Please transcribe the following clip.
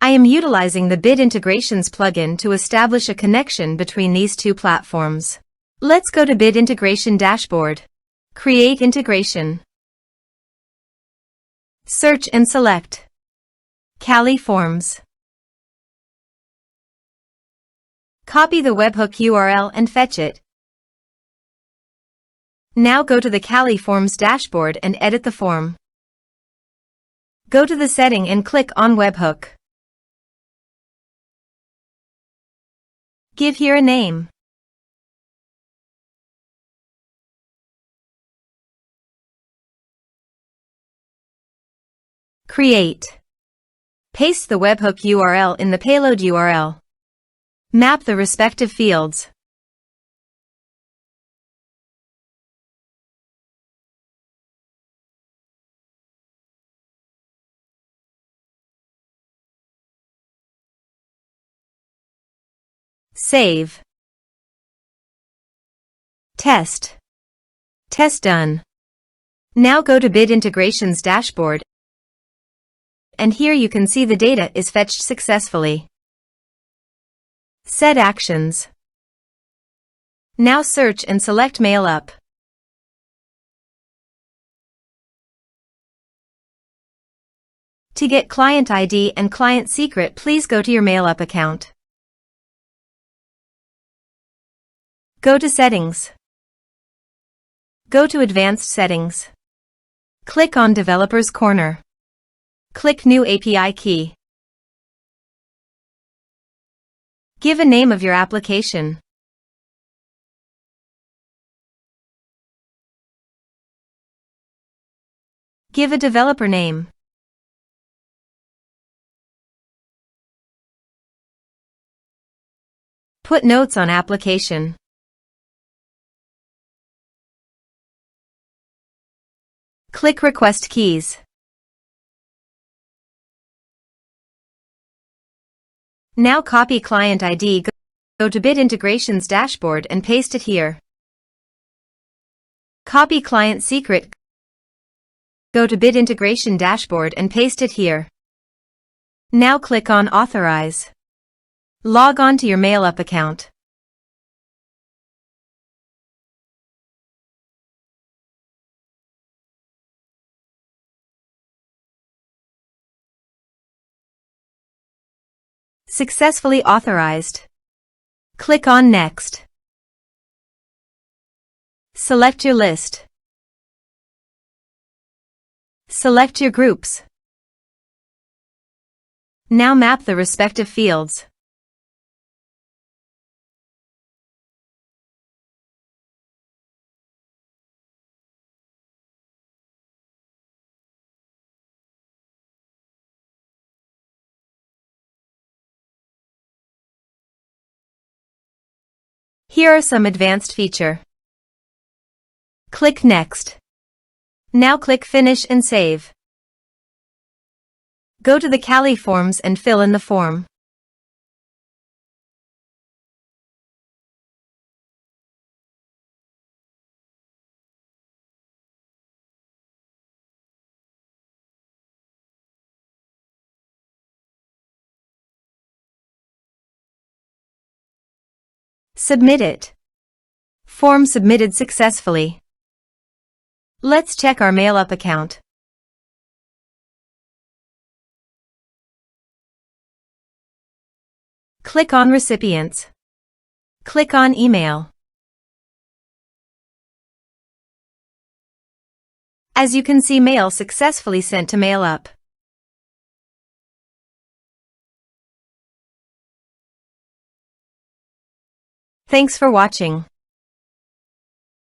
I am utilizing the Bit Integrations plugin to establish a connection between these two platforms. Let's go to Bit Integration Dashboard. Create integration. Search and select Cali Forms. Copy the webhook URL and fetch it. Now go to the Cali Forms dashboard and edit the form. Go to the setting and click on webhook. Give here a name. Create. Paste the webhook URL in the payload URL. Map the respective fields. Save. Test. Test done. Now go to Bit Integrations dashboard, and here you can see the data is fetched successfully. Set actions. Now search and select Mailup. To get client ID and client secret, please go to your Mailup account. Go to Settings. Go to Advanced Settings. Click on Developers Corner. Click New API Key. Give a name of your application. Give a developer name. Put notes on application. Click Request Keys. Now copy client ID, go to Bit Integrations dashboard and paste it here. Copy client secret, go to Bit Integration dashboard and paste it here. Now click on Authorize. Log on to your Mailup account. Successfully authorized. Click on Next. Select your list. Select your groups. Now map the respective fields. Here are some advanced features. Click Next. Now click Finish and Save. Go to the Cali Forms and fill in the form. Submit it. Form submitted successfully. Let's check our Mailup account. Click on Recipients. Click on Email. As you can see, mail successfully sent to Mailup. Thanks for watching.